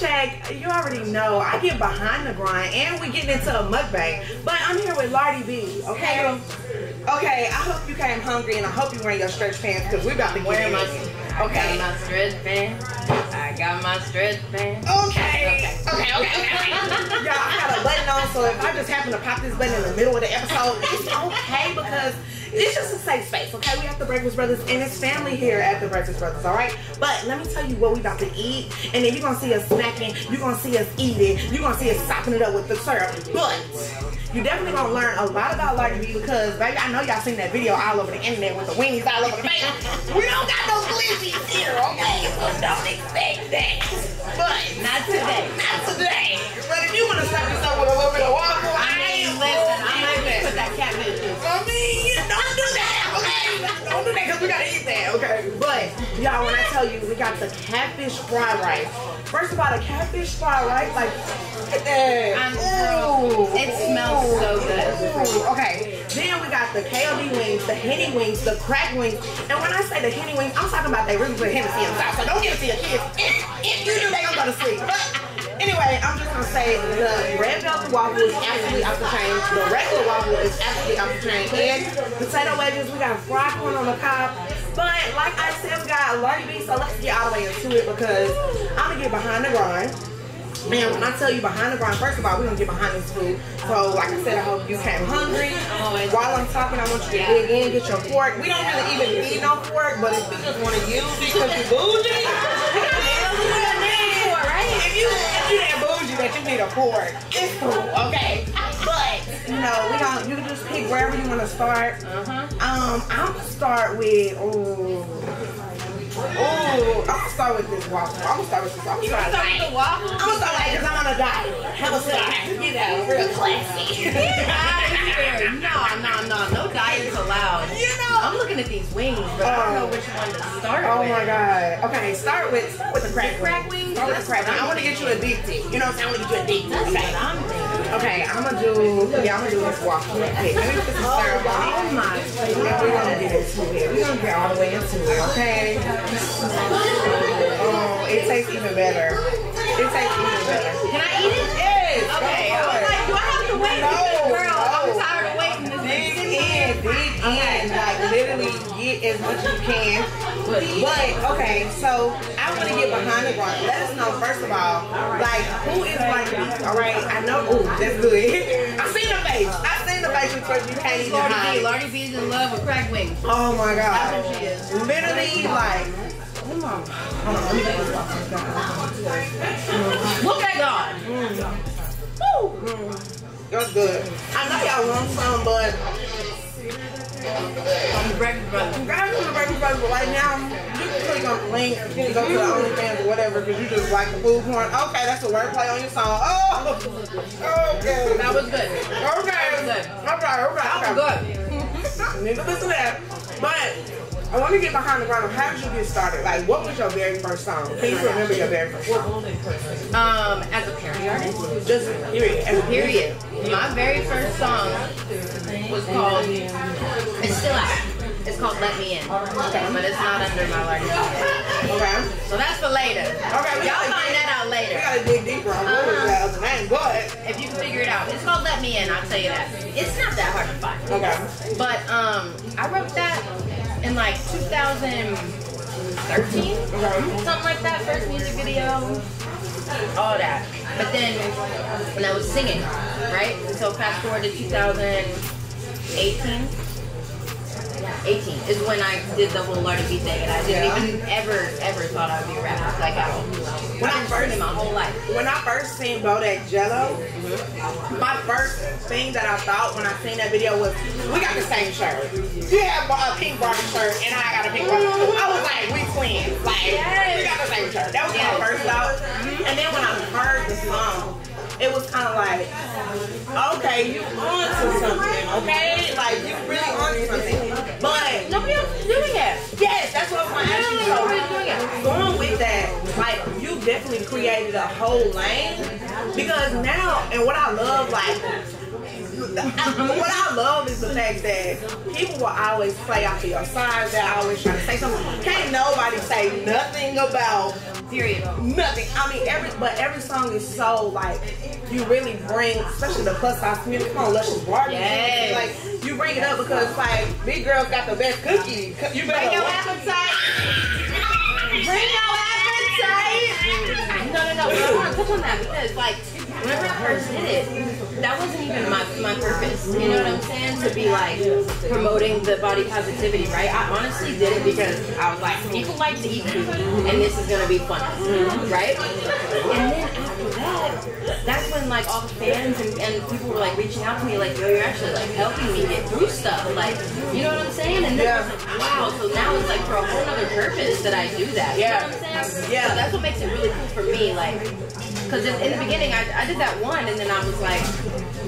check. You already know I get behind the grind, and we getting into a mukbang. But I'm here with Lardi B. Okay. Okay. I hope you came hungry, and I hope you wearing your stretch pants because we about to get in. Okay. I got my stretch pants. I got my stretch pants. Okay. Y'all, I got a button on, so if I just happen to pop this button in the middle of the episode, it's okay because it's just a safe space, okay? We have the Breakfast Brothers and it's family here at the Breakfast Brothers, all right? But let me tell you what we about to eat, and then you're gonna see us snacking, you're gonna see us eating, you're gonna see us sopping it up with the syrup. But you definitely gonna learn a lot about Lardi B because, baby, I know y'all seen that video all over the internet with the weenies all over the face. We don't got no glizzies here, okay? So don't expect that. But Not today. not today. But if you wanna start this up with a little bit of waffle, I might put that catfish in. I mean, don't do that, okay? Don't do that because we gotta eat that, okay? But y'all, when I tell you, we got the catfish fried rice. First of all, the catfish fried rice, like, look at that. Ooh, it smells so good. Ooh, okay. Then we got the KOD wings, the Henny wings, the crack wings. And when I say the Henny wings, I'm talking about they really put Hennessy inside. So don't give it to your kids. If you do, they gonna go to sleep. But anyway, I'm just gonna say the red velvet waffle is absolutely off the chain. The regular waffle is absolutely off the chain. And potato wedges, we got fried corn on the cob. But like I said, we got Lardi B, so let's get all the way into it because I'm gonna get behind the grind. Man, when I tell you behind the grind, first of all, we're gonna get behind this food. So like I said, I hope you came hungry. While I'm talking, I want you to dig in, get your fork. We don't really even need no fork, but if you just wanna use it because you're bougie, if you that bougie that you need a fork, it's cool, okay? But you know, you can just pick wherever you want to start. I'm gonna start with I'm gonna start with this waffle. I'm gonna start with this waffle. You gonna start with the waffle? I'm gonna start because I'm on a diet. I'm gonna start, you know, real classy. No diets allowed. You know, I'm looking at these wings, but I don't know which one to start with. Oh my god. Okay, start with the crack wings. Start with the crack wings. I want to get you addicted. You know what I'm saying? I want to get you addicted. That's what I'm thinking. Okay, I'm gonna do this waffle real quick. Let me put some syrup on it. Oh my And we're gonna get into it. We're gonna get all the way into it, okay? Oh, it tastes even better. It tastes even better. Can I eat it? Yes. Okay. I was like, do I have to wait? Girl, I'm tired of waiting. Dig in. Like literally get as much as you can. But okay, so I want to get behind the grind. Let us know first of all, like who is Lardi B? All right, I know. Oh, that's good. I seen the face. I seen the face because you can't even hide. Lardi B's in love with crack wings. Oh my god. That's what she is. Literally, like. Hold on, let me get this off. Look at God. Woo! That's good. I know y'all want some, but I'm the Breakfast Brothers. you guys on the Breakfast Brothers, but right now, you can click on the link and go to the OnlyFans or whatever because you just like the food porn. Okay, that's a wordplay on your song. Oh! Okay. That was good. Okay. Good. Okay. Good. Need to listen to that. But I want to get behind the ground. How did you get started? Like, what was your very first song? Can you remember your very first song? As a parody artist? Just period. As a Period. My very first song was called, it's still out. It's called Let Me In. But it's not under my Lardi B. Okay. So that's for later. Okay. Y'all find that out We later. gotta dig deeper on what was that other name, but If you can figure it out. It's called Let Me In, I'll tell you that. It's not that hard to find. okay. But I wrote that in like 2013, something like that. First music video, all that. But then when I was singing, right? So fast forward to 2018. 18 is when I did the whole Lardi B thing, and I didn't even ever thought I'd be a rapper like at all. When I first my whole life. When I first seen Bodak Jello, my first thing that I thought when I seen that video was, we got the same shirt. You have a pink Barbie shirt, and I got a pink Barbie shirt. I was like, we twins. Like, we got the same shirt. That was my first thought. And then when I heard the song, it was kind of like, okay, you onto something, okay? Like, you really onto something. But Nobody else is doing it. yes, that's what I'm asking you. Nobody's doing it. Going with that, like, you definitely created a whole lane because now, and what I love, like what I love is the fact that people will always play off of your sides. They're always trying to say something. Can't nobody say nothing about Period. nothing. I mean, every song is so like you really bring, especially the plus size community. Come on, Luscious Barbie. Yes. Like you bring it up because like big girls got the best cookies. You better Bring your appetite. Bring your appetite. No. But I want to touch on that because like whenever I first did it, that wasn't even my purpose. You know what I'm saying? To be like promoting the body positivity, right? I honestly did it because I was like, people like to eat food, and this is gonna be fun, right? And then after that, that's when like all the fans and people were like reaching out to me like, yo, you're actually like helping me get through stuff, like, you know what I'm saying? And then I was like, wow, so now it's like for a whole other purpose that I do that. You know what I'm saying? Yeah. So that's what makes it really cool for me, like. Because in the beginning, I did that one, and then I was like,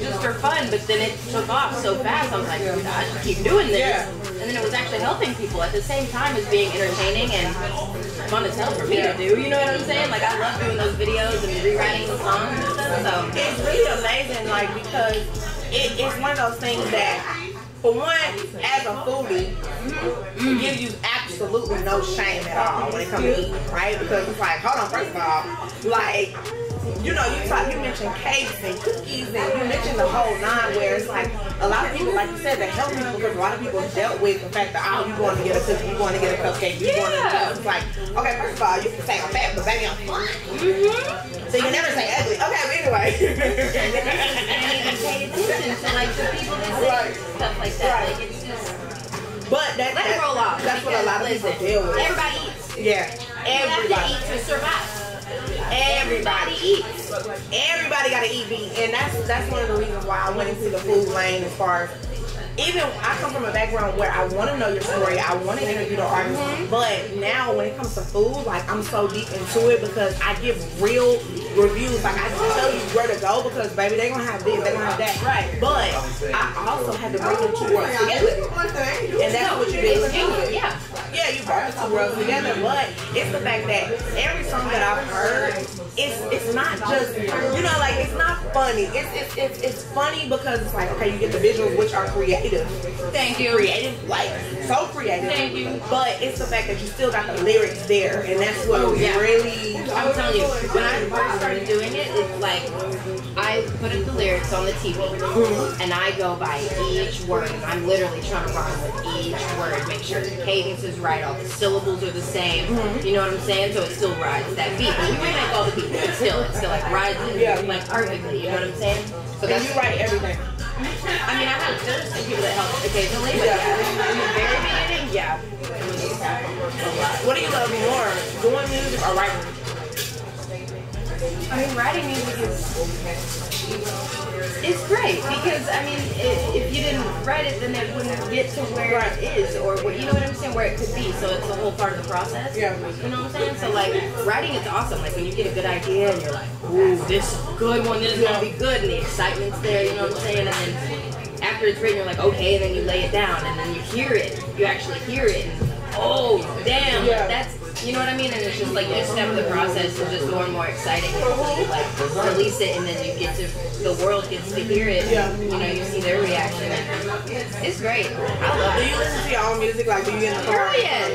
just for fun, but then it took off so fast, I was like, I should keep doing this. Yeah. And then it was actually helping people at the same time as being entertaining and fun as hell for me to do, you know what I'm saying? Like, I love doing those videos and rewriting the songs and stuff, so. It's really amazing, like, because it's one of those things that, for one, as a foodie, it gives you absolutely no shame at all when it comes to eating, right? Because it's like, hold on, first of all, like, you know, you mentioned cakes and cookies and you mentioned the whole nine where it's like a lot of people, like you said, they help people because a lot of people dealt with the fact that, oh, you going to get a cookie, you going to get a cupcake, you going to get it's like, okay, first of all, you can say I'm fat, but baby, I'm fun. So you can never say ugly. Okay, but anyway. And pay attention to like the people that say stuff like that. Like it's just but let it roll off. That's what a lot of people deal with. Everybody eats. Yeah. Everybody have to eat to survive. Everybody eats. Everybody gotta eat meat, and that's one of the reasons why I went into the food lane. As far as even I come from a background where I want to know your story, I want to interview the artist, but now when it comes to food, like I'm so deep into it because I give real reviews. Like I tell you where to go because baby, they gonna have this, they gonna have that, right? But I also had to bring the two worlds together, and that's what you did. Yeah, you brought the two worlds together, but it's the fact that every song that I've heard, it's not just, you know, like it's not funny. It's funny because it's like, okay, you get the visuals, which are creative. Thank you. Creative, like so creative. Thank you. But it's the fact that you still got the lyrics there, and that's what really. I'm telling you, when I first started doing it, it's like I put up the lyrics on the TV, and I go by each word. I'm literally trying to rhyme with each word, make sure the cadence is right, all the syllables are the same. You know what I'm saying? So it still rides that beat. But we remake all the beats, but it's still like rides it like perfectly. You know what I'm saying? So and you write everything. I mean, there's some people that help occasionally, but in the very beginning, What do you love more, doing music or writing? I mean, writing music it's great because I mean, if you didn't write it, then it wouldn't get to where it is, or what, you know what I'm saying, where it could be. So it's a whole part of the process. Yeah. You know what I'm saying? So like, writing is awesome. Like when you get a good idea and you're like, ooh, this is a good one. This is gonna be good, and the excitement's there. You know what I'm saying? And then after it's written, you're like, okay, and then you lay it down, and then you hear it. You actually hear it. And, oh, damn, that's. You know what I mean? And it's just like each step of the process is just more and more exciting. You like release it, and then you get to, the world gets to hear it. And, you know, you see their reaction. It's great. I love it. Do you listen to your own music? Like, do you get in the car? Oh, yeah.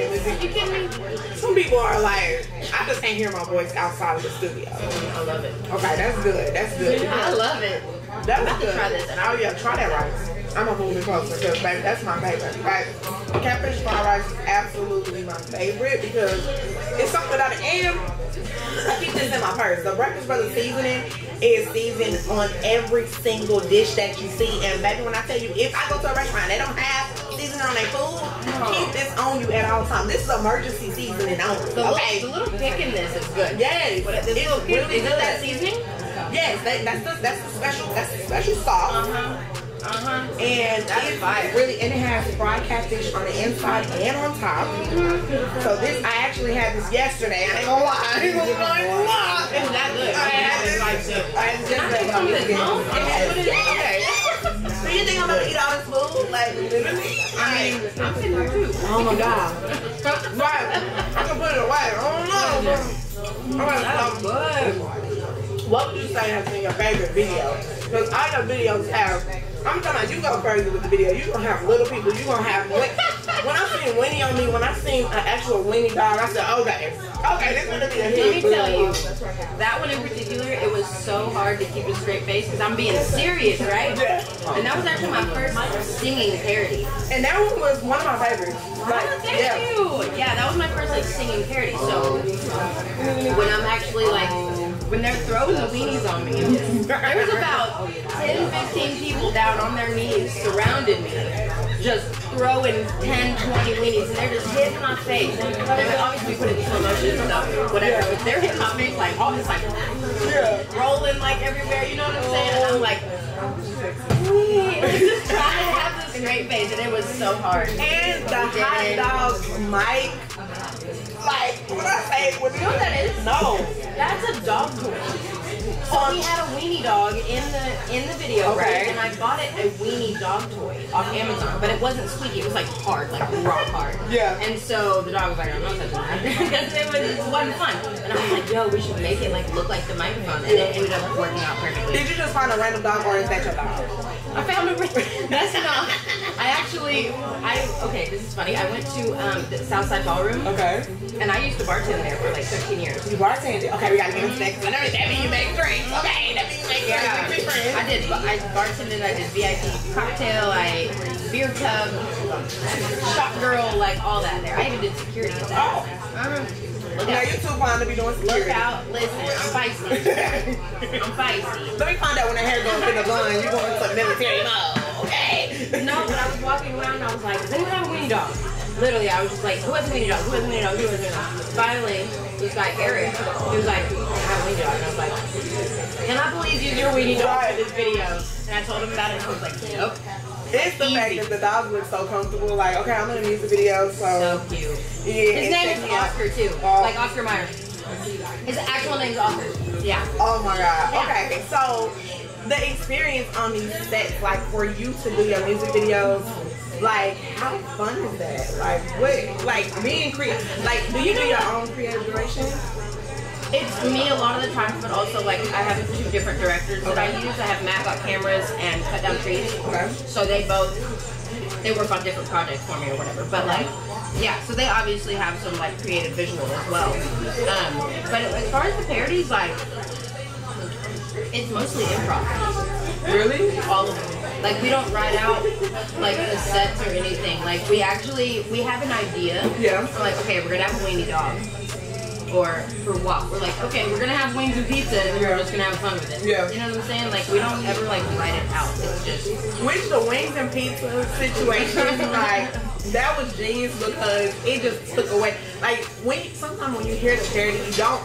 You kidding me? Some people are like, I just can't hear my voice outside of the studio. I love it. Okay, that's good. That's good. I love it. That was good. Try this. Oh yeah, try that rice. I'm gonna move it closer because baby, that's my favorite. Right? Catfish fried rice is absolutely my favorite because it's something that I am. I keep this in my purse. The Breakfast Brothers seasoning is seasoned on every single dish that you see. And baby, when I tell you, if I go to a restaurant, they don't have seasoning on their food. Keep this on you at all times. This is emergency seasoning only. The little kick in this is good. Yes, but it's really good. Is it that seasoning? Yes, that's the special sauce. And that's fire. Really, and it has fried catfish on the inside and on top. So this, I actually had this yesterday. I ain't gonna lie. I ain't gonna lie. It's that good. I had this yesterday. Do you think I'm gonna eat all this food? Like literally? I mean, I'm sitting here too. Oh my god. Right. I can put it away. I don't know. Alright, good. What would you say has been your favorite video? Because all your videos have I'm talking about you go further with the video. You gonna have little people. You gonna have when I seen Winnie on me, when I seen an actual Winnie dog, I said, okay, this is gonna be a hit. Let me tell you, that one in particular, it was so hard to keep a straight face because I'm being serious, right? Yeah. And that was actually my first singing parody. And that one was one of my favorites. Like, Thank you. Yeah, that was my first like singing parody. So when I'm actually like, when they're throwing the weenies on me, there was about 10, 15 people down on their knees surrounding me, just throwing 10, 20 weenies, and they're just hitting my face. They're obviously putting in slow motion and stuff, whatever, but they're hitting my face like, all this like, rolling like everywhere, you know what I'm saying? And I'm like, just trying to have this straight face, and it was so hard. And the hot dog mic, like, what I say, You know what that is? no. That's a dog toy. So we had a weenie dog in the video, right? And I bought it a weenie dog toy off Amazon, but it wasn't squeaky. It was like hard, like rock hard. Yeah. And so the dog was like, I'm not touching that because it wasn't fun. And I was like, yo, we should make it like look like the microphone, and it ended up working out perfectly. Did you just find a random dog or is that your dog? I found a that's not. Okay, this is funny. I went to the Southside Ballroom. Okay. And I used to bartend there for like 13 years. You bartended. Okay, we gotta get into that because I know that means you make drinks. Okay, that means you make drinks. I bartended, I did VIP cocktail, I beer tub, shop girl, like all that there. I even did security at that. Oh. Now you're too fond to be doing security. Look out, listen, I'm feisty. I'm feisty. Let me find out when the hair goes in the bun, you going to military mode, okay? No, but I was walking around and I was like, does anyone have a weenie dog? Literally, I was just like, who has a weenie dog? Who has a weenie dog? Who has a weenie dog? Finally, this guy, Eric, he was like, I have a weenie dog. And I was like, can I please use your weenie dog for this video? And I told him about it and he was like, yep. It's the fact that the dog looks so comfortable, like, okay, I'm in a music video, So cute. Yeah, his name is Oscar too, like Oscar Meyer. His actual name is Oscar. Yeah. Oh my God. Yeah. Okay, so the experience on these sets, like for you to do your music videos, like how fun is that? Like what? Like being creative. Like, do you do your own creative direction? It's me a lot of the times, but also like I have 2 different directors that I use. I have Matt got cameras and Cut Down Trees. Okay. So they work on different projects for me or whatever. But like, yeah, so they obviously have some like creative visual as well. But as far as the parodies, like it's mostly improv. Really? All of them. Like we don't write out like the sets or anything. Like we have an idea. Yeah. We're like, okay, we're gonna have a weenie dog. Or for what? We're like, okay, we're gonna have wings and pizza and we're just gonna have fun with it. Yeah. You know what I'm saying? Like we don't ever like write it out. It's just Which the wings and pizza situation, like that was genius because it just took away. Like sometimes when you hear the parody, you don't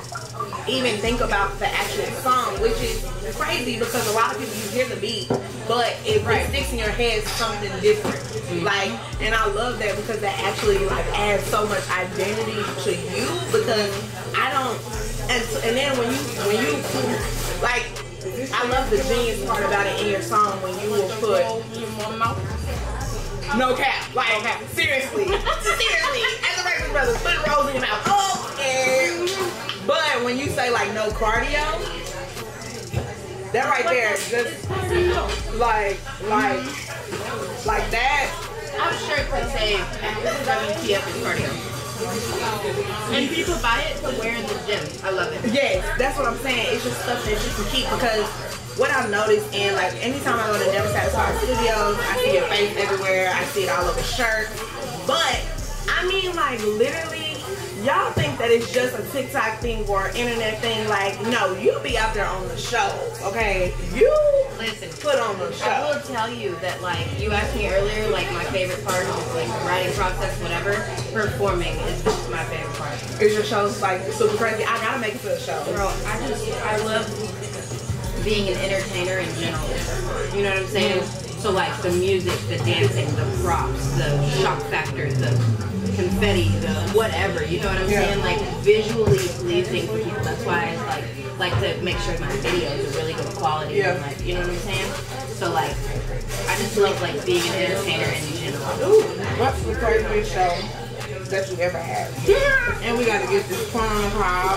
even think about the actual song, which is crazy because a lot of people you hear the beat, but it sticks in your head something different. Like, and I love that because that actually like adds so much identity to you because I don't. And then when you like, I love the genius part about it in your song when you will put. No cap, like seriously, as a Breakfast Brothers, put rolls in your mouth. Oh, and but when you say like no cardio, that right there, just like that. I'm sure it could say WTF is cardio. And people buy it to wear in the gym. I love it. Yes, that's what I'm saying. It's just stuff that you can keep because what I've noticed, and like anytime I go to Never Satisfied Studios, I see your face everywhere. I see it all over shirts. But I mean, like literally, y'all think that it's just a TikTok thing or internet thing. Like, no, you be out there on the show, okay? You listen, put on the show. I will tell you that, like, you asked me earlier, like my favorite part is like writing process, whatever. Performing is just my favorite part. Is your show's like super crazy? I gotta make it to the show, Girl, I love being an entertainer in general. You know what I'm saying? So like the music, the dancing, the props, the shock factor, the confetti, the whatever. You know what I'm saying? Like visually pleasing for people. That's why I like to make sure my videos are really good quality. And like, you know what I'm saying? So like, I just love like being an entertainer in general. Ooh, what's the craziest show that you ever had. And we gotta get this corn on the cob.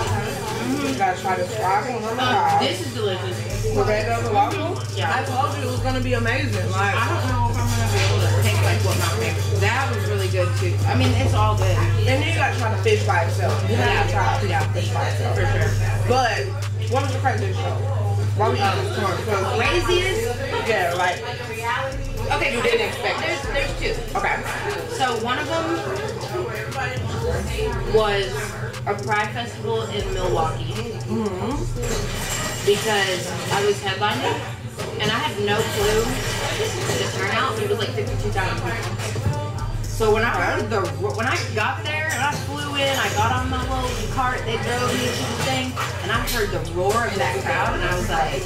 We gotta try this waffle on the cob. This is delicious. The red velvet waffle? Yeah. I told you it was gonna be amazing. Like, I don't know if I'm gonna be able to take like what my favorite. That was really good too. I mean, it's all good. and then you gotta try the fish by itself. You have to try the fish by itself. For sure. But what was your craziest show? Why we eating this corn? Because Craziest? yeah, like Okay, you didn't expect it. There's two. Okay. So one of them was a Pride Festival in Milwaukee because I was headlining and I had no clue the turnout. It was like 52,000 people. So when I heard when I got there and I flew in, I got on the little cart, they drove me to the thing, and I heard the roar of that crowd, and I was like,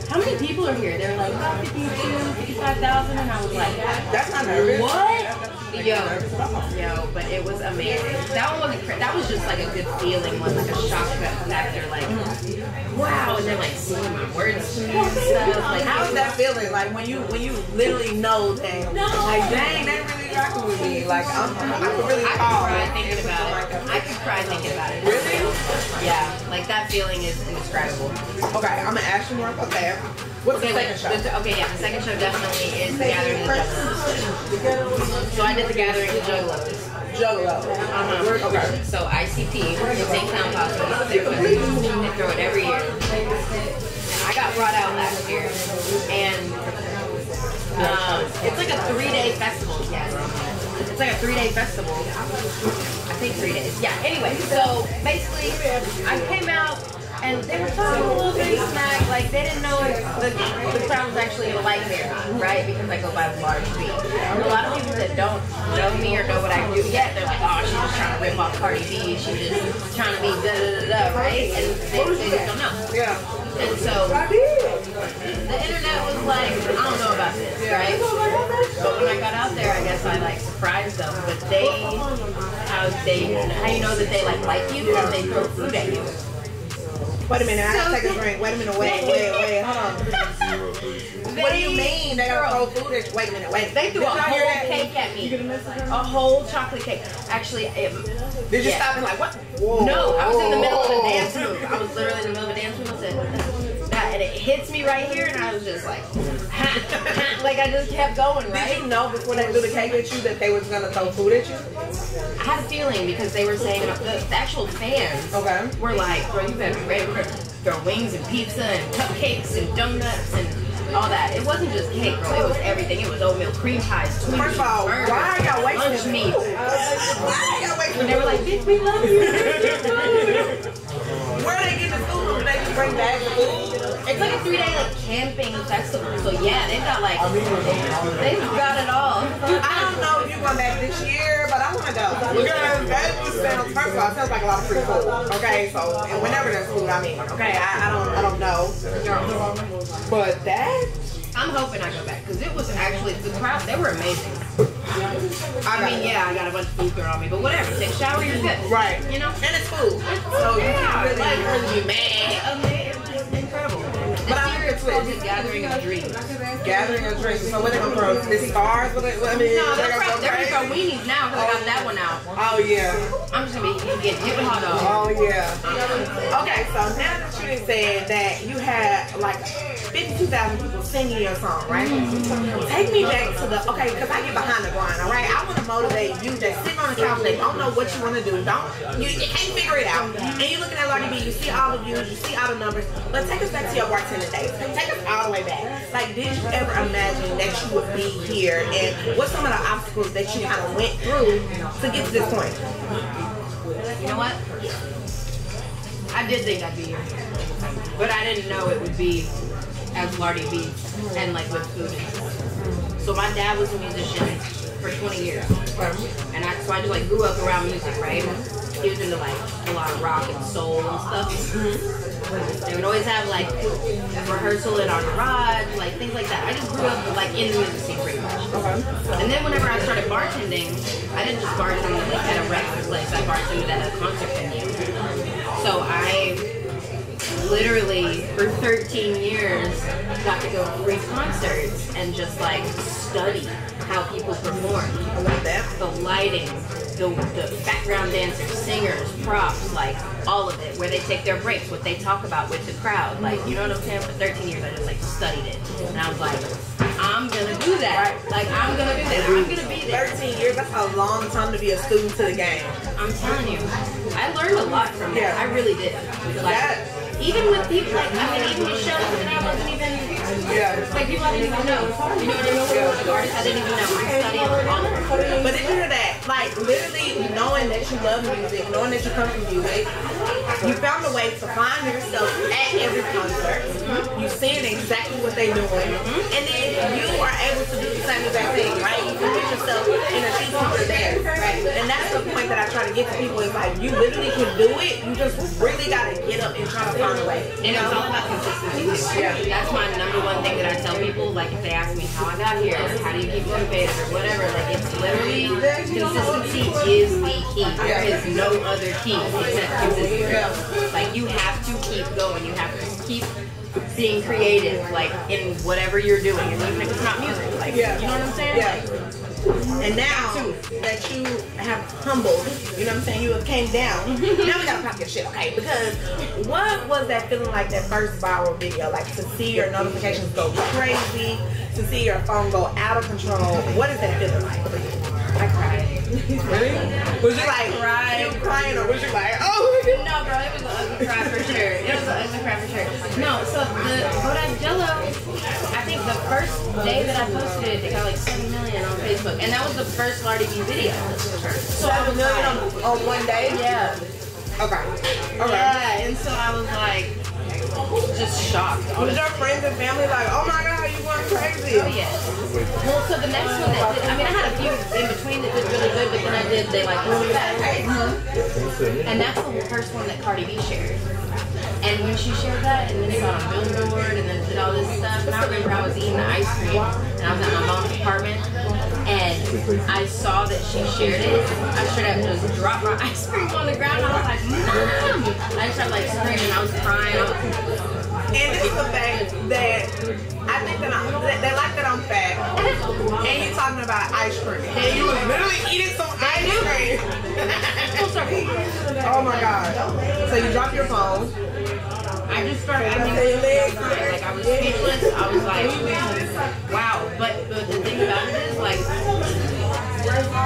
how many people are here? They were like, about 52, 55,000, and I was like, That's not nervous. what? Yo, but it was amazing. That one wasn't that was just like a good feeling, was like a shock factor, like, wow, and then like singing my words to me and stuff. Like, How is that feeling? Like when you literally know that, like, dang, they really rocking with me. Like I could really I call. could cry thinking about it. I could cry thinking about it. Really? Yeah, like that feeling is indescribable. Okay, I'm gonna ask you more about that. What's the second show? The second show definitely is The Gathering of the Juggalos. So I did The Gathering of the Juggalos. Juggalo. Okay. So ICP, Insane Clown Posse, they throw it every year. I got brought out last year, and it's like a 3-day festival. Yeah, it's like a 3-day festival. I think 3 days. Yeah. Anyway, so basically, I came out. And they were talking a little bit of smack, like they didn't know if the crowd was actually gonna like me or not, right? Because I go by Lardi B. And a lot of people that don't know me or know what I do yet, they're like, oh, she's just trying to rip off Parody B, she's just trying to be da-da-da-da, right? And they just don't know. Yeah. And so, the internet was like, I don't know about this, right? But when I got out there, I guess I like surprised them. But how you know that they like you, because they throw food at you. Wait a minute, I have to take a drink. Wait a minute, wait, hold on. What do you mean they don't throw food at you? Wait a minute, They threw a whole cake at me. A whole chocolate cake. Actually, did you stop and like, what? Whoa. No, I was in the middle of a dance move. I was literally in the middle of a dance move. I said, that, and it hits me right here, and I was just like, like I just kept going, right? Did you know before they threw the cake at you that they was gonna throw food at you? I had a feeling because they were saying the actual fans were like, bro, you better be ready for throw wings and pizza and cupcakes and donuts and all that. It wasn't just cake, bro. It was everything. It was oatmeal cream pies, Twinkies, First of all, burgers, why are y'all wasting lunch meat. Why are y'all wasting And they were like, bitch, we love you. Where are they getting the food from? They just bring back the food? It's like a 3-day like camping festival. So yeah, they've got like, they've got it all. I don't know if you're going back this year, but I want to go. Because that just sounds, first of all, it sounds like a lot of free food. Okay, so, and whenever there's food, I mean, okay, I don't know. But that, I'm hoping I go back because it was actually, the crowd, they were amazing. I mean, yeah, I got a bunch of food thrown on me, but whatever. Take a shower, you're good. right. You know? And it's food. So you can't really be mad. It was just incredible. This year it's called The Gathering of Dreams. Gathering of dreams. So what they gonna throw? The stars? What I mean, No, they're gonna throw weenies now because I got that one out. Oh yeah. I'm just gonna be getting hit with hot dogs. Oh yeah. Okay, so now that you done said that you had like 52,000 people singing your song, right? Take me back to the, okay, because I get behind the grind, all right? I want to motivate you just sitting on the couch and don't know what you want to do. You can't figure it out. And you're looking at Lardi B, you see all the views, you see all the numbers, but take us back to your bartender days. Take us all the way back. Like, did you ever imagine that you would be here, and what's some of the obstacles that you kind of went through to get to this point? You know what? I did think I'd be here, but I didn't know it would be as Lardi B and like with food and stuff. So my dad was a musician for 20 years, and so I just like grew up around music, right? He was into like a lot of rock and soul and stuff. They would always have like rehearsal in our garage, like things like that. I just grew up like in the music scene pretty much. And then whenever I started bartending, I didn't just bartend like at a regular place. I bartended at a concert venue. So I literally for 13 years got to go to free concerts and just like study how people perform. I love that. The lighting, the background dancers, singers, props, like all of it, where they take their breaks, what they talk about with the crowd. Like, you know what I'm saying? For 13 years, I just like studied it. And I was like, I'm gonna do that. Like, I'm gonna do that. I'm gonna be there. 13 years, that's a long time to be a student to the game. I'm telling you, I learned a lot from it. I really did. Like, even with people, like, I mean, even with shows that I wasn't even, like, people I didn't even know. You know what I mean? Like, artists I didn't even know. I'm studying all of them. But did you hear that? Like, literally knowing that you love music, knowing that you come from music, you found a way to find yourself at every concert. You seeing exactly what they're doing. And then you are able to do the same exact thing, right? You can put yourself in a seat you're there. Right? And that's the point that I try to get to people is like, you literally can do it. You just really got to get up and try to find a way. And it's all about consistency too. That's my number one thing that I tell people. Like, if they ask me how I got here, or how do you keep motivated, or whatever, like, it's literally consistency is the key. There is no other key except consistency. Like, you have to keep going. You have to keep being creative, like, in whatever you're doing, and even if it's not music, like, you know what I'm saying? Like, and now that you have humbled, you know what I'm saying, you have came down, now we gotta pop your shit, okay? Because what was that feeling like, that first viral video? Like, to see your notifications go crazy, to see your phone go out of control, what is that feeling like? I cried. Really? Was you like crying, or was you like, oh? No, bro, it was an ugly cry for sure. It was an ugly cry for sure. No, so the Kodak Jello, I think the first day that I posted it, it got like 7 million on Facebook, and that was the first Lardi B video. So 7 million on one day? Yeah. Okay. Yeah, and so I was like, just shocked. Was your friends and family like, oh my god, you going crazy? Oh yeah. Well, so the next one that did, I mean, I had a few in between that did really good, but then I did They Like Really Fast. And that's the first one that Cardi B shared. And when she shared that, and then it got on Billboard, and then did all this stuff, and I remember I was eating the ice cream, and I was at my mom's apartment, and I saw that she shared it. I straight up just dropped my ice cream on the ground, and I was like, Mom! I just started like screaming, I was crying. And this is the fact that I think that they like that I'm fat, and you're talking about ice cream. And you was literally eating some ice cream. Oh my god. So you dropped your phone. I just started, I mean, like, I was speechless. I was like, wow. But the thing about it is, like,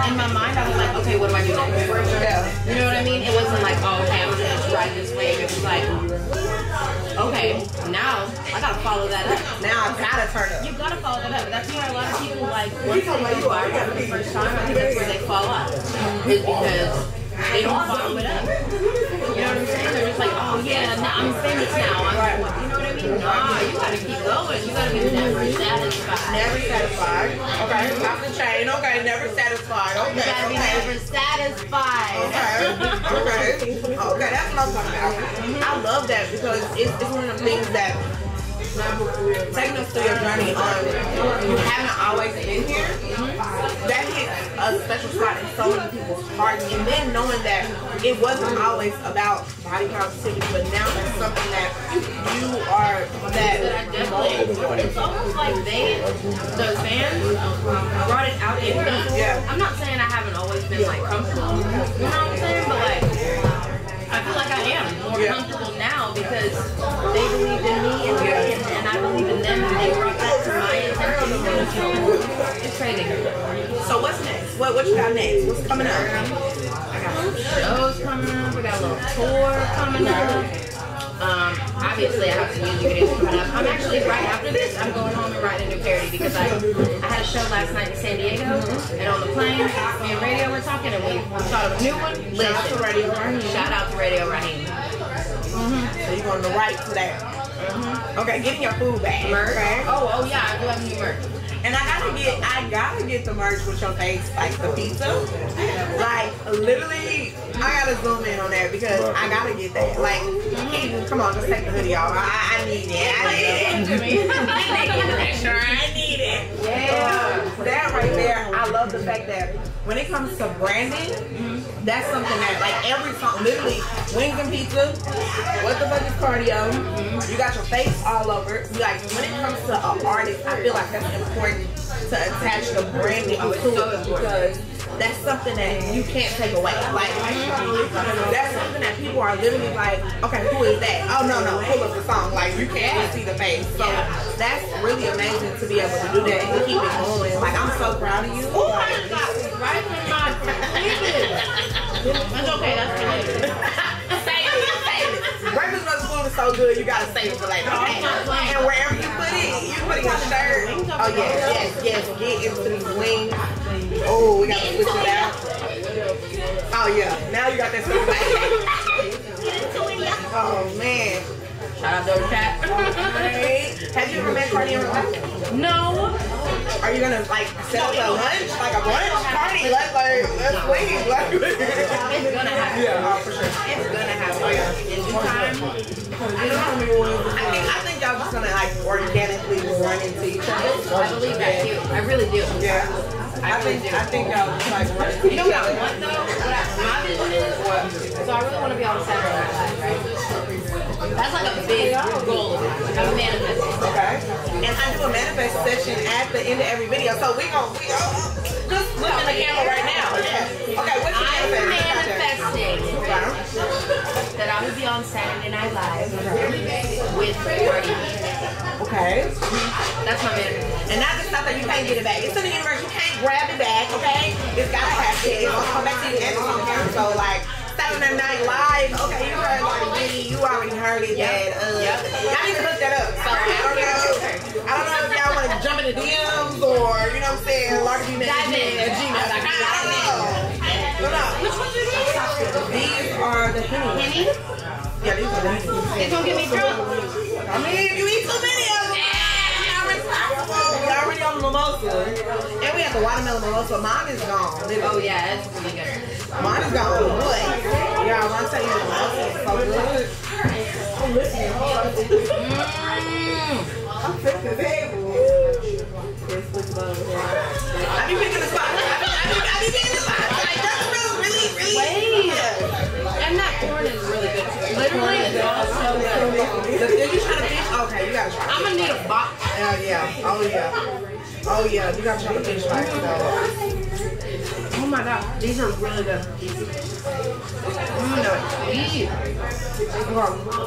in my mind, I was like, okay, what do I do next? You know what I mean? It wasn't like, oh, okay, I'm gonna just ride this wave. It was like, okay, now I gotta follow that up. Now I gotta turn up. You gotta follow that up. That's why a lot of people, like, once they go viral for the first time, I think that's where they fall off. Is because they don't follow it up. You know what I'm saying? They're just like, oh yeah, I'm famous now. You know what I mean? Nah, you gotta keep going. You gotta be never satisfied. Never satisfied. Okay, off the chain. Okay, never satisfied. Okay. You gotta be never satisfied. Okay, that's what I'm talking about. I love that because it's one of the things that taking us through your journey you haven't always been here. That hits a special spot in so many people's hearts, and then knowing that it wasn't always about body positivity, but now that's something that you are that I definitely, it's almost like the fans brought it out in me. Yeah. I'm not saying I haven't always been like comfortable, you know what I'm saying, but like I feel like I am more comfortable now because they believed in me and I believe in them, and they brought that to my attention. It's crazy. So what's next? What you got next? What's coming up? I got some shows coming up. We got a little tour coming up. Obviously I have some music videos coming up. I'm actually, right after this, I'm going home and writing a new parody because I had a show last night in San Diego, and on the plane, me and Radio were talking, and we shot a new one. Shout out to Radio Raheem. Shout out to Radio Raheem. So you're going to write to that. Okay, getting your food back. Merch. Okay. Oh yeah, I do have new merch. And I gotta get the merch with your face, like the pizza. Like literally, I gotta zoom in on that because I gotta get that. Like, come on, just take the hoodie off. I need it. I need it. Yeah. That right there, I love the fact that when it comes to branding, that's something that like every song, literally, wings and pizza. What the fuck is cardio? You got your face all over. Like when it comes to an artist, I feel like that's important to attach the branding to it because that's something that you can't take away. Like, that's something that people are literally like, okay, who is that? Oh, no, pull up the song. Like, you can't even see the face. So that's really amazing to be able to do that and keep it going. Like, I'm so proud of you. Oh my God, right in my It's okay, that's good. Save it. Breakfast Brothers food is so good, you gotta save it for later. Okay? And wherever you put it, you put it in your shirt. Oh, yes. Get into these wings. Oh, we gotta switch it out. Oh, yeah. Now you got that stuff back. Oh, man. Shout out Doja Cat. Have you ever met Cardi in real life? No. Are you gonna like set up a lunch, like a brunch party? Let's leave. It's gonna happen. Yeah, for sure. It's gonna happen. Oh, yeah. In due time. I think y'all just gonna like organically run into each other. I believe that too. I really do. Yeah. I think y'all just like run into You know each what I other. want though? My vision is, so I really want to be on Saturday Night Live, right? That's like a big goal of mine. I'm manifesting. Okay. And I do a manifest session at the end of every video. So we just look in the camera right now. Yeah. Okay, what's your I'm manifesting? manifesting that I would be on Saturday Night Live with Lardi B. Okay. That's my manifestation. And not just stuff that you can't get it back. It's in the universe. You can't grab it back, okay? It's gotta happen. It's gonna come back to you and it's on camera. So like Saturday Night Live, okay, you heard Lardi B, you already heard it. Y'all need to hook that up. So I don't know if y'all want to jump in the DMs or you know what I'm saying, Lardi B at gmail.com. I don't know. Which ones are these? These are the Henny. Yeah, these are the Henny. It's gonna get me drunk. I mean, if you eat too many of them, you're already on the mimosa. And we have the watermelon mimosa. Mine is gone. Oh yeah, it's really good. Mine is gone. What? Yeah, I want to tell you the mimosa is so good. I'm listening. I'm fixing the table. I be picking the spot. I be picking the spot. Like, that's really Wait. And that corn is really good. Literally, it's so good. Did you try to fish? Okay, you gotta try. I'm gonna need a box. Yeah. Oh yeah. You gotta try the fish right now. Oh my God, these are really good.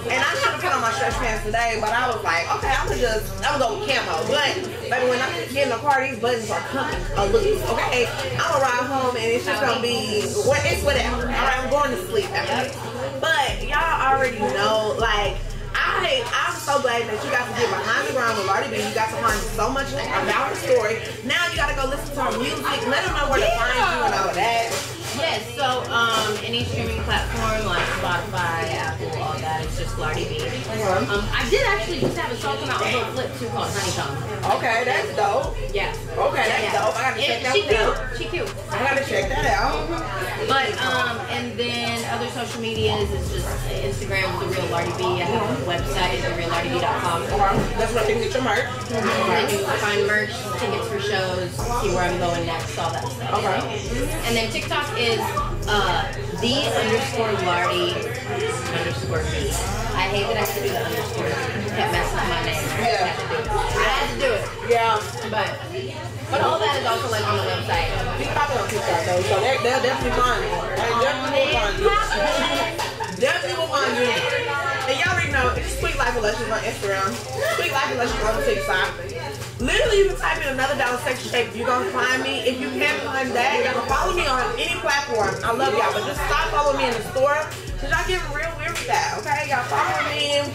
And I should have put on my stretch pants today, but I was like, okay, I'm gonna go with camo. But baby, when I get in the car, these buttons are coming loose. Okay, I'm gonna ride home and it's just gonna be it's whatever. All right, I'm going to sleep after this. But y'all already know, like. I'm so glad that you got to get behind the ground with Lardi B. You got to learn so much about her story. Now you got to go listen to her music. Let them know where to find you and all of that. Yes, so any streaming platform like Spotify, Apple, all that, it's just Lardi B. I did actually just have a song come out on Little Flip too called Honeycomb. Okay, that's dope. Yeah. Okay, that's dope. I gotta check that out. She cute. I gotta check that out. But and then other social medias is just Instagram with The Real Lardi B. I have a website, thereallardib.com. That's where you can get your merch. And you can find merch, tickets for shows, see where I'm going next, all that stuff. Okay. And then TikTok is the_Lardi_B. I hate that I have to do the underscore. It kept messing up my name. Yeah. I had to do it. Yeah. But all that is also like on the website. Be popular on TikTok though, so they'll definitely find you. Definitely will find you. And y'all already know, it's Sweet Life Luscious on Instagram. Sweet Life Luscious on TikTok. Literally, you can type in another $sex shape. You're gonna find me. If you can't find that, y'all can follow me on any platform. I love y'all, but just stop following me in the store, cause y'all getting real weird with that. Okay, y'all follow me, and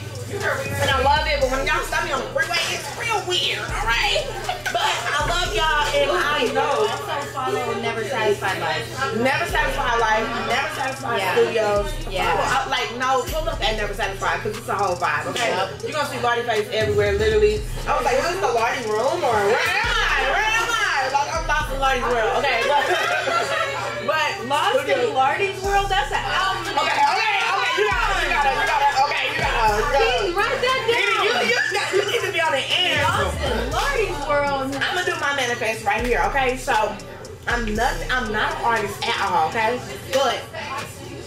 I love it. But when y'all stop me on the freeway, it's real weird. All right, but I love y'all, and I know. Also follow Never Satisfied Life. Never Satisfied Life, Never Satisfied Studios. Yeah. Pull up at Never Satisfied, because it's a whole vibe, okay? Yep. You're going to see Lardi face everywhere, literally. I was like, is this the Lardi room, or where am I? Like, I'm lost in Lardi's world, okay? But Lost in Lardi's World? That's an album. Okay, you got it. King, write that down. You need to be on the air. Lost in Lardi's World. I'm going to do my manifest right here, okay? So, I'm not an artist at all, okay? But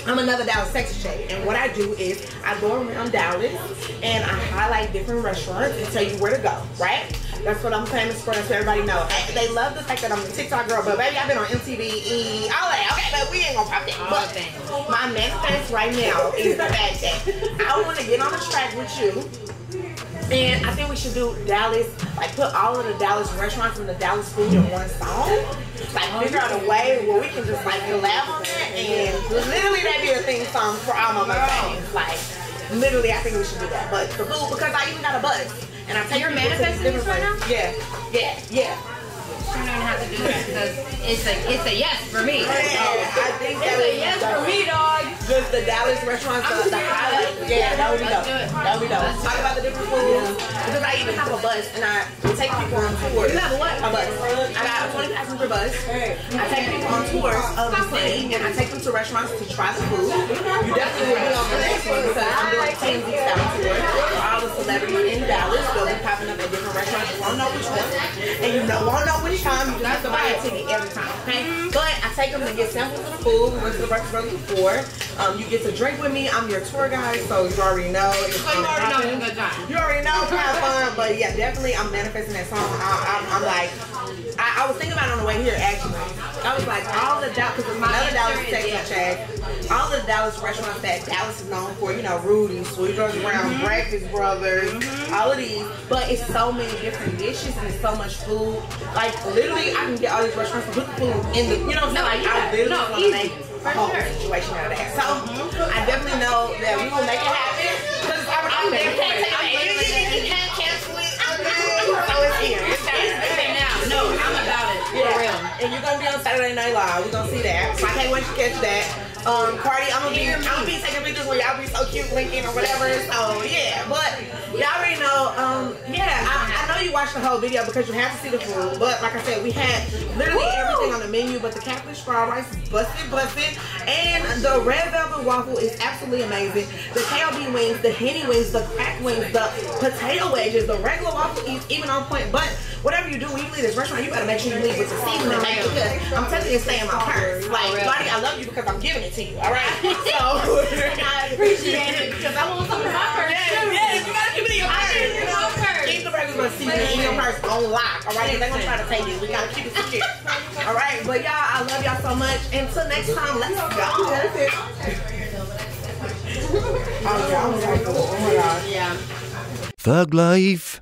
I'm another Dallas, Texas shade, and what I do is I go around Dallas and I highlight different restaurants and tell you where to go, right? That's what I'm famous for. That's what everybody knows. They love the fact that I'm a TikTok girl, but baby, I've been on MTV, all that. Okay, but we ain't gonna pop that. But my manifest right now is the fact that I want to get on the track with you. And I think we should do Dallas, like put all of the Dallas restaurants and the Dallas food in one song. Like figure out a way where we can just like collab on that, and literally that'd be a theme song for all my things. Like literally, I think we should do that. But the food, because I even got a buzz, and I take your manifesting this right now. Yeah. I'm gonna have to do that because it's a yes for me. I think it's a yes for me, dog. Just the Dallas restaurants, the highlight. Yeah, that would be dope. That would be dope. Talk about the different foods. Because I even have a bus, and I take people on tours. You have a what? A bus. I got a 20 passenger bus. I take people on tours of the city, and I take them to restaurants to try the food. You definitely will be on the next one because I'm doing a TMZ style tour for all the celebrities in Dallas. They'll be popping up at different restaurants. You won't know which one, and you won't know which time. You just have to buy a ticket every time, okay? But I take them to get samples of the food. We went to the Breakfast Brothers before. You get to drink with me. I'm your tour guide, so you already know. You already know it's a good time. You already know it's kind of fun, but yeah, definitely I'm manifesting that song. I'm like, I was thinking about it on the way here actually. I was like, all the Dallas, because it's another Dallas Texas check. All the Dallas restaurants that Dallas is known for, you know, Rudy's, Sweet George Brown, Breakfast Brothers, all of these. But it's so many different dishes and it's so much food. Like literally, I can get all these restaurants to put the food in the, you know what I'm saying? Like I literally want to make a whole situation out of that. So I definitely know that we will make it happen. Because you can't cancel it. So it's here. It's now. No, I'm about it. For real. And you're gonna be on Saturday Night Live. We're gonna see that. So I can't wait to catch that. Cardi, I'm gonna be taking pictures where y'all be so cute linking or whatever. So yeah, but y'all already know. I know you watched the whole video because you have to see the food. But like I said, we had literally everything on the menu. But the catfish fried rice is busted, and the red velvet waffle is absolutely amazing. The KLB wings, the henny wings, the crack wings, the potato wedges, the regular waffle is even on point. But whatever you do when you leave this restaurant, you better make sure you leave with the seasoning, because I'm telling you, it's staying in my purse. Like, Lardi, I love you because I'm giving it to you, alright? So, I appreciate it because I want something in my purse. Yeah, you gotta keep it in your purse. Keep the burgers with seasoning in your purse on lock, alright? They're gonna try to take it. We gotta keep it secure. Alright, but y'all, I love y'all so much. Until next time, let's go. Oh, my God. Yeah. Thug Life.